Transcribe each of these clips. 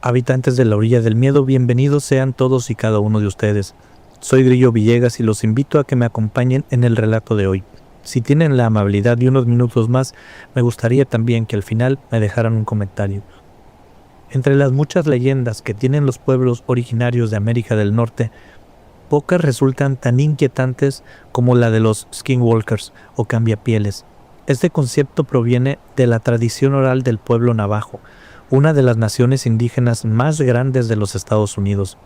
Habitantes de la orilla del miedo, bienvenidos sean todos y cada uno de ustedes. Soy Grillo Villegas y los invito a que me acompañen en el relato de hoy. Si tienen la amabilidad de unos minutos más, me gustaría también que al final me dejaran un comentario. Entre las muchas leyendas que tienen los pueblos originarios de América del Norte, pocas resultan tan inquietantes como la de los skinwalkers o cambiapieles. Este concepto proviene de la tradición oral del pueblo navajo, una de las naciones indígenas más grandes de los Estados Unidos.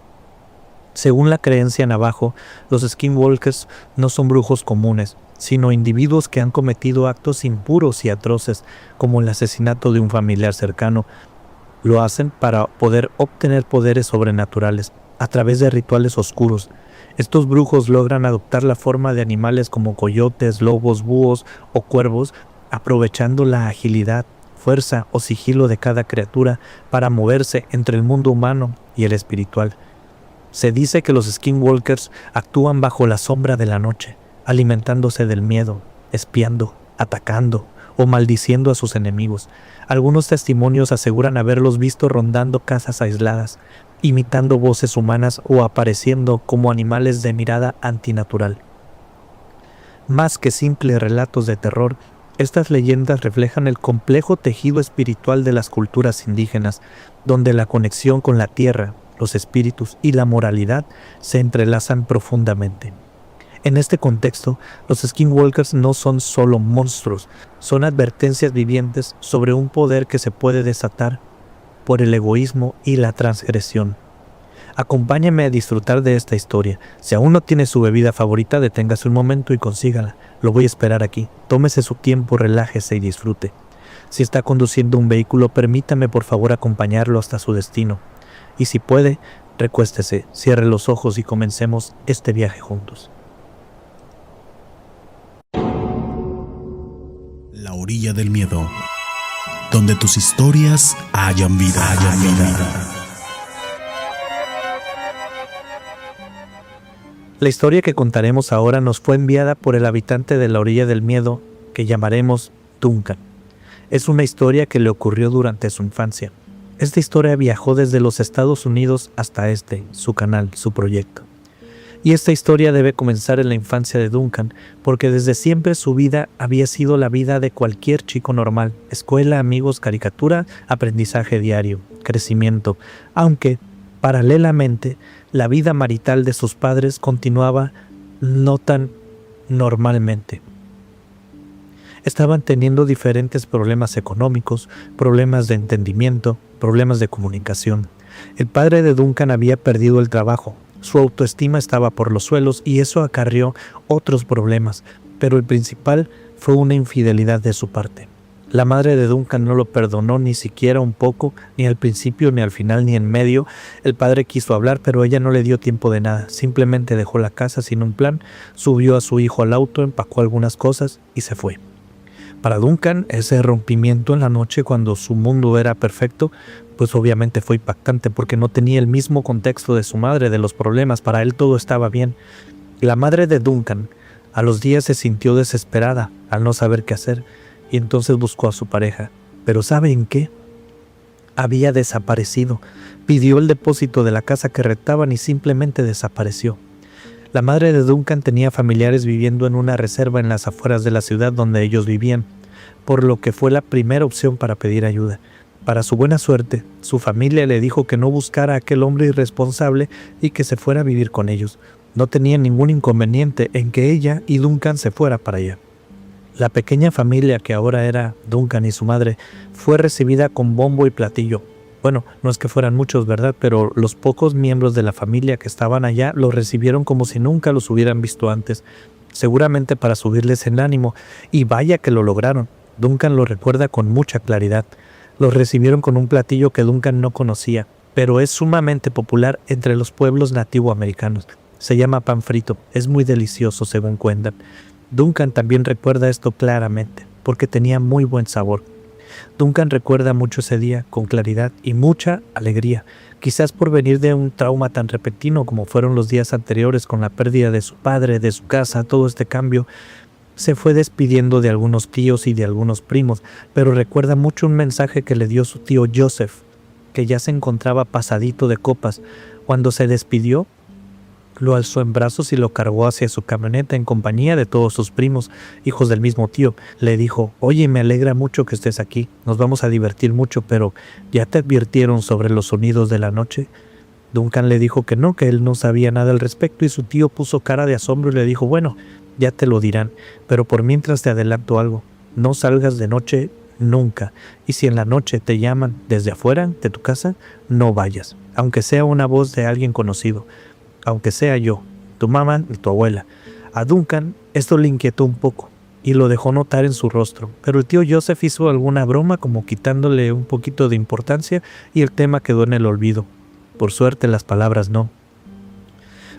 Según la creencia navajo, los skinwalkers no son brujos comunes, sino individuos que han cometido actos impuros y atroces, como el asesinato de un familiar cercano. Lo hacen para poder obtener poderes sobrenaturales, a través de rituales oscuros. Estos brujos logran adoptar la forma de animales como coyotes, lobos, búhos o cuervos, aprovechando la agilidad, fuerza o sigilo de cada criatura para moverse entre el mundo humano y el espiritual. Se dice que los skinwalkers actúan bajo la sombra de la noche, alimentándose del miedo, espiando, atacando o maldiciendo a sus enemigos. Algunos testimonios aseguran haberlos visto rondando casas aisladas, imitando voces humanas o apareciendo como animales de mirada antinatural. Más que simples relatos de terror, estas leyendas reflejan el complejo tejido espiritual de las culturas indígenas, donde la conexión con la tierra, los espíritus y la moralidad se entrelazan profundamente. En este contexto, los skinwalkers no son solo monstruos, son advertencias vivientes sobre un poder que se puede desatar por el egoísmo y la transgresión. Acompáñeme a disfrutar de esta historia. Si aún no tiene su bebida favorita, deténgase un momento y consígala. Lo voy a esperar aquí. Tómese su tiempo, relájese y disfrute. Si está conduciendo un vehículo, permítame por favor acompañarlo hasta su destino. Y si puede, recuéstese, cierre los ojos y comencemos este viaje juntos. La orilla del miedo, donde tus historias hayan vida. La historia que contaremos ahora nos fue enviada por el habitante de la orilla del miedo, que llamaremos Duncan. Es una historia que le ocurrió durante su infancia. Esta historia viajó desde los Estados Unidos hasta su canal, su proyecto. Y esta historia debe comenzar en la infancia de Duncan, porque desde siempre su vida había sido la vida de cualquier chico normal: escuela, amigos, caricatura, aprendizaje diario, crecimiento, aunque paralelamente la vida marital de sus padres continuaba no tan normalmente. Estaban teniendo diferentes problemas económicos, problemas de entendimiento, problemas de comunicación. El padre de Duncan había perdido el trabajo. Su autoestima estaba por los suelos y eso acarreó otros problemas, pero el principal fue una infidelidad de su parte. La madre de Duncan no lo perdonó ni siquiera un poco, ni al principio, ni al final, ni en medio. El padre quiso hablar, pero ella no le dio tiempo de nada. Simplemente dejó la casa sin un plan, subió a su hijo al auto, empacó algunas cosas y se fue. Para Duncan, ese rompimiento en la noche cuando su mundo era perfecto, pues obviamente fue impactante porque no tenía el mismo contexto de su madre, de los problemas. Para él todo estaba bien. La madre de Duncan a los días se sintió desesperada al no saber qué hacer y entonces buscó a su pareja. Pero ¿saben qué? Había desaparecido. Pidió el depósito de la casa que rentaban y simplemente desapareció. La madre de Duncan tenía familiares viviendo en una reserva en las afueras de la ciudad donde ellos vivían, por lo que fue la primera opción para pedir ayuda. Para su buena suerte, su familia le dijo que no buscara a aquel hombre irresponsable y que se fuera a vivir con ellos. No tenía ningún inconveniente en que ella y Duncan se fuera para allá. La pequeña familia que ahora era Duncan y su madre fue recibida con bombo y platillo. Bueno, no es que fueran muchos, ¿verdad? Pero los pocos miembros de la familia que estaban allá los recibieron como si nunca los hubieran visto antes, seguramente para subirles el ánimo, y vaya que lo lograron. Duncan lo recuerda con mucha claridad. Los recibieron con un platillo que Duncan no conocía, pero es sumamente popular entre los pueblos nativoamericanos. Se llama pan frito, es muy delicioso según cuentan. Duncan también recuerda esto claramente, porque tenía muy buen sabor. Duncan recuerda mucho ese día con claridad y mucha alegría. Quizás por venir de un trauma tan repentino como fueron los días anteriores con la pérdida de su padre, de su casa, todo este cambio, se fue despidiendo de algunos tíos y de algunos primos, pero recuerda mucho un mensaje que le dio su tío Joseph, que ya se encontraba pasadito de copas. Cuando se despidió, lo alzó en brazos y lo cargó hacia su camioneta en compañía de todos sus primos, hijos del mismo tío. Le dijo: oye, me alegra mucho que estés aquí, nos vamos a divertir mucho, pero ¿ya te advirtieron sobre los sonidos de la noche? Duncan le dijo que no, que él no sabía nada al respecto, y su tío puso cara de asombro y le dijo: bueno, ya te lo dirán, pero por mientras te adelanto algo, no salgas de noche nunca, y si en la noche te llaman desde afuera de tu casa, no vayas, aunque sea una voz de alguien conocido, aunque sea yo, tu mamá y tu abuela. A Duncan esto le inquietó un poco y lo dejó notar en su rostro, pero el tío Joseph hizo alguna broma como quitándole un poquito de importancia y el tema quedó en el olvido. Por suerte las palabras no.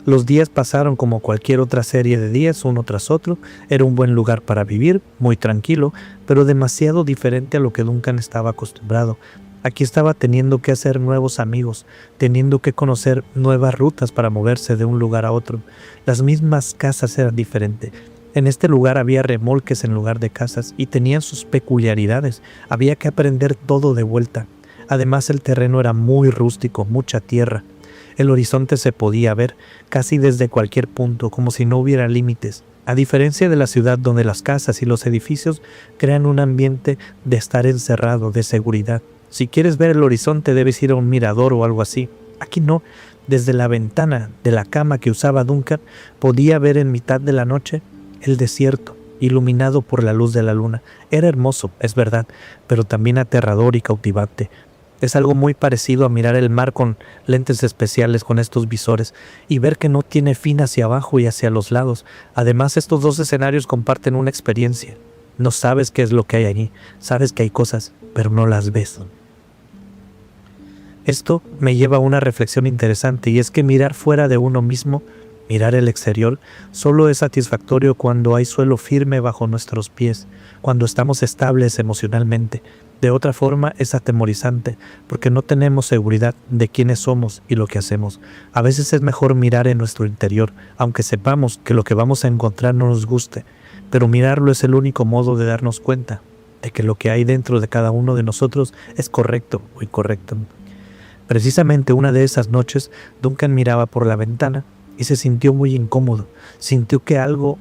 Los días pasaron como cualquier otra serie de días, uno tras otro. Era un buen lugar para vivir, muy tranquilo, pero demasiado diferente a lo que Duncan estaba acostumbrado. Aquí estaba teniendo que hacer nuevos amigos, teniendo que conocer nuevas rutas para moverse de un lugar a otro. Las mismas casas eran diferentes. En este lugar había remolques en lugar de casas y tenían sus peculiaridades. Había que aprender todo de vuelta. Además, el terreno era muy rústico, mucha tierra. El horizonte se podía ver casi desde cualquier punto, como si no hubiera límites. A diferencia de la ciudad, donde las casas y los edificios crean un ambiente de estar encerrado, de seguridad. Si quieres ver el horizonte, debes ir a un mirador o algo así. Aquí no. Desde la ventana de la cama que usaba Duncan, podía ver en mitad de la noche el desierto, iluminado por la luz de la luna. Era hermoso, es verdad, pero también aterrador y cautivante. Es algo muy parecido a mirar el mar con lentes especiales con estos visores y ver que no tiene fin hacia abajo y hacia los lados. Además, estos dos escenarios comparten una experiencia. No sabes qué es lo que hay allí, sabes que hay cosas, pero no las ves. Esto me lleva a una reflexión interesante, y es que mirar fuera de uno mismo, mirar el exterior, solo es satisfactorio cuando hay suelo firme bajo nuestros pies, cuando estamos estables emocionalmente. De otra forma es atemorizante, porque no tenemos seguridad de quiénes somos y lo que hacemos. A veces es mejor mirar en nuestro interior, aunque sepamos que lo que vamos a encontrar no nos guste, pero mirarlo es el único modo de darnos cuenta de que lo que hay dentro de cada uno de nosotros es correcto o incorrecto. Precisamente una de esas noches, Duncan miraba por la ventana y se sintió muy incómodo. Sintió que algo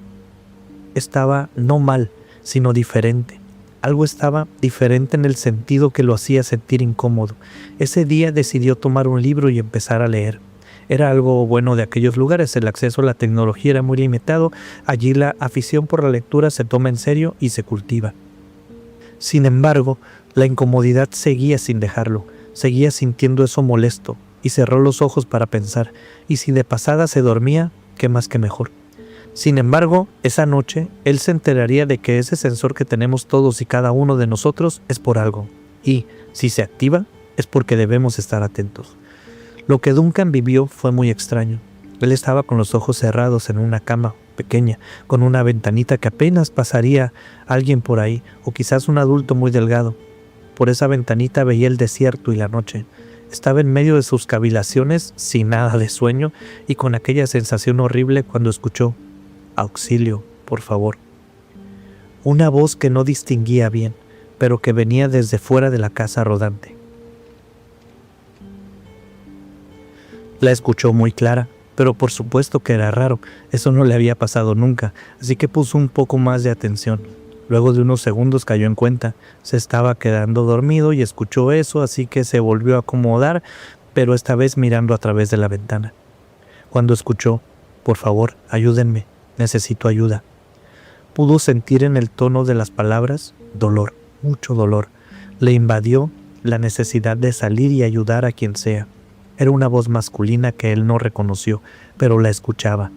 estaba no mal, sino diferente. Algo estaba diferente en el sentido que lo hacía sentir incómodo. Ese día decidió tomar un libro y empezar a leer. Era algo bueno de aquellos lugares, el acceso a la tecnología era muy limitado, allí la afición por la lectura se toma en serio y se cultiva. Sin embargo, la incomodidad seguía sin dejarlo, seguía sintiendo eso molesto, y cerró los ojos para pensar, y si de pasada se dormía, qué más que mejor. Sin embargo, esa noche, él se enteraría de que ese sensor que tenemos todos y cada uno de nosotros es por algo, y, si se activa, es porque debemos estar atentos. Lo que Duncan vivió fue muy extraño. Él estaba con los ojos cerrados en una cama pequeña, con una ventanita que apenas pasaría alguien por ahí, o quizás un adulto muy delgado. Por esa ventanita veía el desierto y la noche. Estaba en medio de sus cavilaciones, sin nada de sueño, y con aquella sensación horrible cuando escuchó: «Auxilio, por favor». Una voz que no distinguía bien, pero que venía desde fuera de la casa rodante. La escuchó muy clara, pero por supuesto que era raro, eso no le había pasado nunca, así que puso un poco más de atención. Luego de unos segundos cayó en cuenta, se estaba quedando dormido y escuchó eso, así que se volvió a acomodar, pero esta vez mirando a través de la ventana. Cuando escuchó: «Por favor, ayúdenme, necesito ayuda», pudo sentir en el tono de las palabras dolor, mucho dolor. Le invadió la necesidad de salir y ayudar a quien sea. Era una voz masculina que él no reconoció, pero la escuchaba.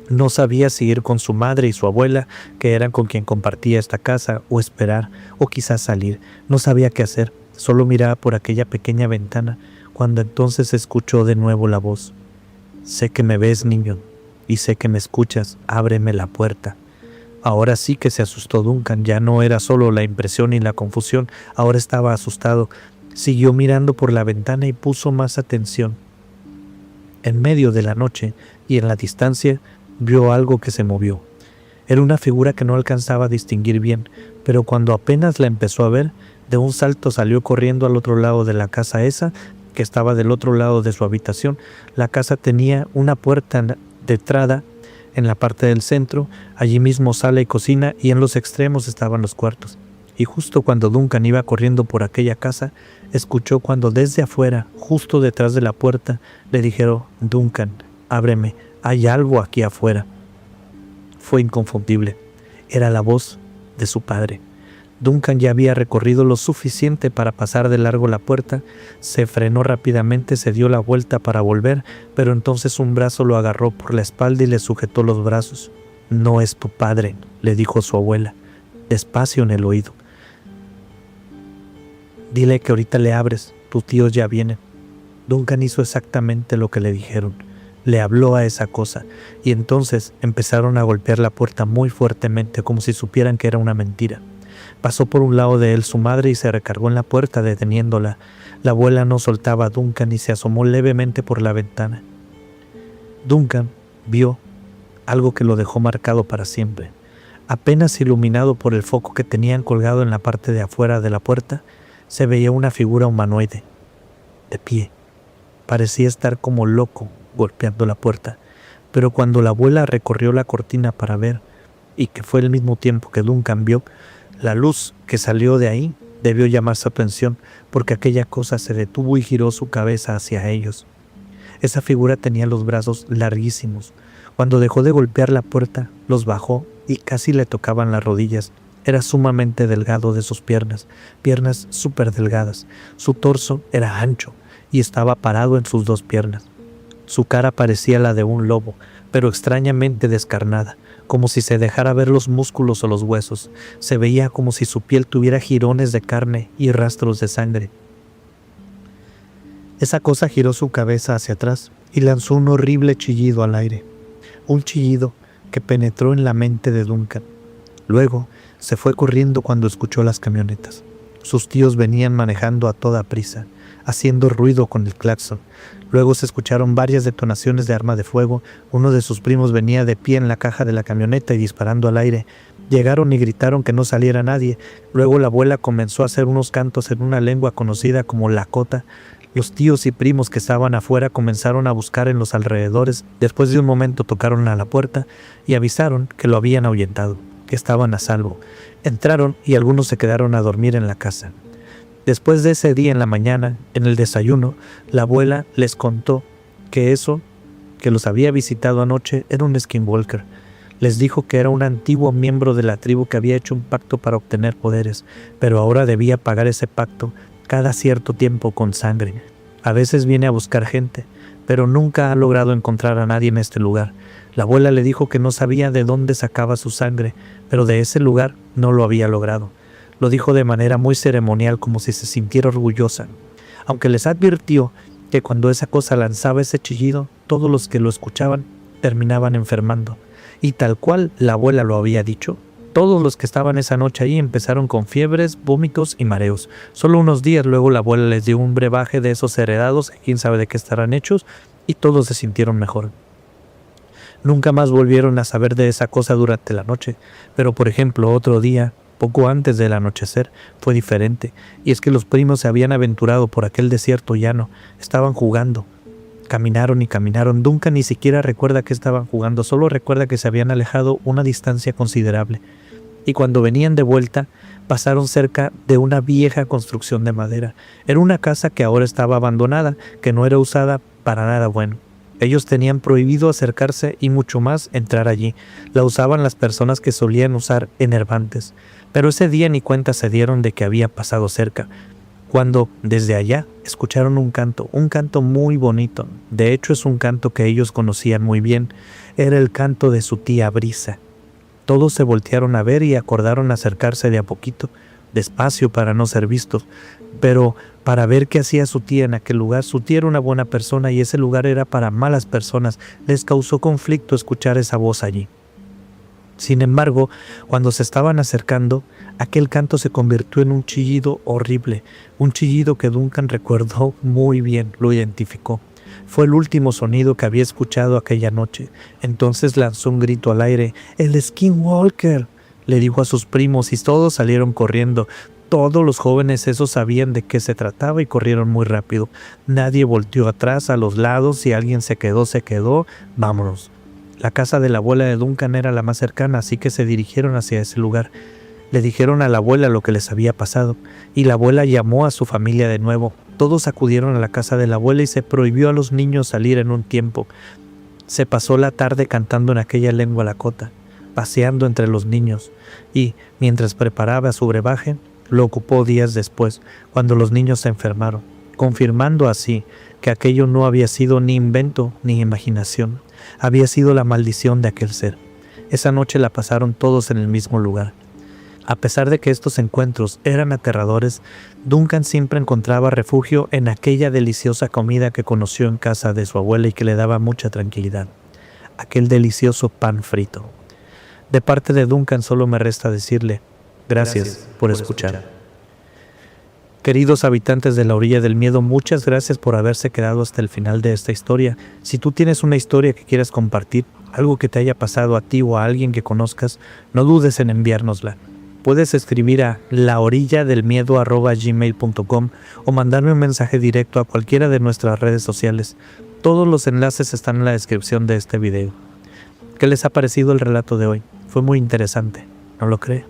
No sabía si ir con su madre y su abuela, que eran con quien compartía esta casa, o esperar, o quizás salir. No sabía qué hacer, solo miraba por aquella pequeña ventana, cuando entonces escuchó de nuevo la voz: «Sé que me ves, niño, y sé que me escuchas, ábreme la puerta». Ahora sí que se asustó Duncan, ya no era solo la impresión y la confusión, ahora estaba asustado. Siguió mirando por la ventana y puso más atención. En medio de la noche y en la distancia vio algo que se movió. Era una figura que no alcanzaba a distinguir bien, pero cuando apenas la empezó a ver, de un salto salió corriendo al otro lado de la casa esa, que estaba del otro lado de su habitación. La casa tenía una puerta de entrada en la parte del centro, allí mismo sala y cocina, y en los extremos estaban los cuartos. Y justo cuando Duncan iba corriendo por aquella casa, escuchó cuando desde afuera, justo detrás de la puerta, le dijeron: «Duncan, ábreme, hay algo aquí afuera». Fue inconfundible. Era la voz de su padre. Duncan ya había recorrido lo suficiente para pasar de largo la puerta. Se frenó rápidamente, se dio la vuelta para volver, pero entonces un brazo lo agarró por la espalda y le sujetó los brazos. «No es tu padre», le dijo su abuela, despacio en el oído. «Dile que ahorita le abres, tus tíos ya vienen». Duncan hizo exactamente lo que le dijeron. Le habló a esa cosa, y entonces empezaron a golpear la puerta muy fuertemente, como si supieran que era una mentira. Pasó por un lado de él su madre y se recargó en la puerta deteniéndola. La abuela no soltaba a Duncan y se asomó levemente por la ventana. Duncan vio algo que lo dejó marcado para siempre. Apenas iluminado por el foco que tenían colgado en la parte de afuera de la puerta, se veía una figura humanoide, de pie. Parecía estar como loco golpeando la puerta, pero cuando la abuela recorrió la cortina para ver, y que fue el mismo tiempo que Duncan vio, la luz que salió de ahí debió llamar su atención, porque aquella cosa se detuvo y giró su cabeza hacia ellos. Esa figura tenía los brazos larguísimos. Cuando dejó de golpear la puerta, los bajó y casi le tocaban las rodillas. Era sumamente delgado de sus piernas súper delgadas. Su torso era ancho y estaba parado en sus dos piernas. Su cara parecía la de un lobo, pero extrañamente descarnada, como si se dejara ver los músculos o los huesos. Se veía como si su piel tuviera jirones de carne y rastros de sangre. Esa cosa giró su cabeza hacia atrás y lanzó un horrible chillido al aire. Un chillido que penetró en la mente de Duncan. Luego se fue corriendo cuando escuchó las camionetas. Sus tíos venían manejando a toda prisa, haciendo ruido con el claxon. Luego se escucharon varias detonaciones de arma de fuego. Uno de sus primos venía de pie en la caja de la camioneta y disparando al aire. Llegaron y gritaron que no saliera nadie. Luego la abuela comenzó a hacer unos cantos en una lengua conocida como lakota. Los tíos y primos que estaban afuera comenzaron a buscar en los alrededores. Después de un momento tocaron a la puerta y avisaron que lo habían ahuyentado, que estaban a salvo. Entraron y algunos se quedaron a dormir en la casa. Después de ese día en la mañana, en el desayuno, la abuela les contó que eso que los había visitado anoche era un skinwalker. Les dijo que era un antiguo miembro de la tribu que había hecho un pacto para obtener poderes, pero ahora debía pagar ese pacto cada cierto tiempo con sangre. A veces viene a buscar gente, pero nunca ha logrado encontrar a nadie en este lugar. La abuela le dijo que no sabía de dónde sacaba su sangre, pero de ese lugar no lo había logrado. Lo dijo de manera muy ceremonial, como si se sintiera orgullosa, aunque les advirtió que cuando esa cosa lanzaba ese chillido, todos los que lo escuchaban terminaban enfermando. Y tal cual la abuela lo había dicho, todos los que estaban esa noche ahí empezaron con fiebres, vómitos y mareos. Solo unos días luego la abuela les dio un brebaje de esos heredados, quién sabe de qué estarán hechos, y todos se sintieron mejor. Nunca más volvieron a saber de esa cosa durante la noche, pero por ejemplo otro día, poco antes del anochecer, fue diferente, y es que los primos se habían aventurado por aquel desierto llano, estaban jugando. Caminaron y caminaron. Duncan ni siquiera recuerda que estaban jugando, solo recuerda que se habían alejado una distancia considerable. Y cuando venían de vuelta, pasaron cerca de una vieja construcción de madera. Era una casa que ahora estaba abandonada, que no era usada para nada bueno. Ellos tenían prohibido acercarse y mucho más entrar allí. La usaban las personas que solían usar enervantes. Pero ese día ni cuenta se dieron de que había pasado cerca, cuando desde allá escucharon un canto muy bonito. De hecho es un canto que ellos conocían muy bien. Era el canto de su tía Brisa. Todos se voltearon a ver y acordaron acercarse de a poquito, despacio para no ser vistos, pero para ver qué hacía su tía en aquel lugar. Su tía era una buena persona y ese lugar era para malas personas. Les causó conflicto escuchar esa voz allí. Sin embargo, cuando se estaban acercando, aquel canto se convirtió en un chillido horrible, un chillido que Duncan recordó muy bien, lo identificó. Fue el último sonido que había escuchado aquella noche. Entonces lanzó un grito al aire. «¡El Skinwalker!», le dijo a sus primos, y todos salieron corriendo. Todos los jóvenes esos sabían de qué se trataba y corrieron muy rápido. Nadie volteó atrás, a los lados. Si alguien se quedó, vámonos. La casa de la abuela de Duncan era la más cercana, así que se dirigieron hacia ese lugar. Le dijeron a la abuela lo que les había pasado, y la abuela llamó a su familia de nuevo. Todos acudieron a la casa de la abuela y se prohibió a los niños salir en un tiempo. Se pasó la tarde cantando en aquella lengua lakota, paseando entre los niños, y, mientras preparaba su brebaje, lo ocupó días después, cuando los niños se enfermaron, confirmando así que aquello no había sido ni invento ni imaginación, había sido la maldición de aquel ser. Esa noche la pasaron todos en el mismo lugar. A pesar de que estos encuentros eran aterradores, Duncan siempre encontraba refugio en aquella deliciosa comida que conoció en casa de su abuela y que le daba mucha tranquilidad. Aquel delicioso pan frito. De parte de Duncan solo me resta decirle, gracias por escuchar. Queridos habitantes de la orilla del miedo, muchas gracias por haberse quedado hasta el final de esta historia. Si tú tienes una historia que quieras compartir, algo que te haya pasado a ti o a alguien que conozcas, no dudes en enviárnosla. Puedes escribir a laorilladelmiedo@gmail.com o mandarme un mensaje directo a cualquiera de nuestras redes sociales. Todos los enlaces están en la descripción de este video. ¿Qué les ha parecido el relato de hoy? Fue muy interesante, ¿no lo cree?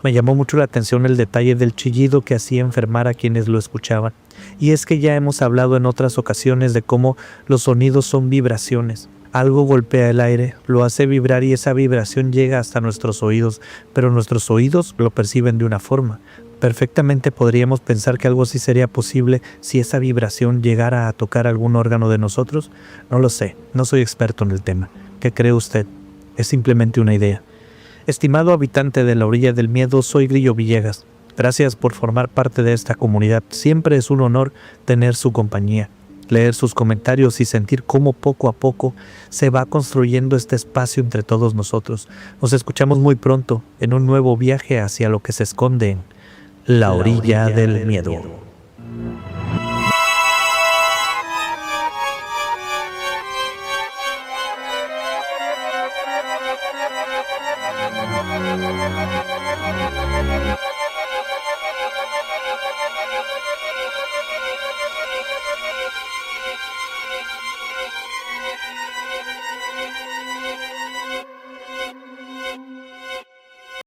Me llamó mucho la atención el detalle del chillido que hacía enfermar a quienes lo escuchaban. Y es que ya hemos hablado en otras ocasiones de cómo los sonidos son vibraciones. Algo golpea el aire, lo hace vibrar y esa vibración llega hasta nuestros oídos, pero nuestros oídos lo perciben de una forma. Perfectamente podríamos pensar que algo así sería posible si esa vibración llegara a tocar algún órgano de nosotros. No lo sé, no soy experto en el tema. ¿Qué cree usted? Es simplemente una idea. Estimado habitante de la orilla del miedo, soy Grillo Villegas. Gracias por formar parte de esta comunidad. Siempre es un honor tener su compañía, leer sus comentarios y sentir cómo poco a poco se va construyendo este espacio entre todos nosotros. Nos escuchamos muy pronto en un nuevo viaje hacia lo que se esconde en la orilla del miedo.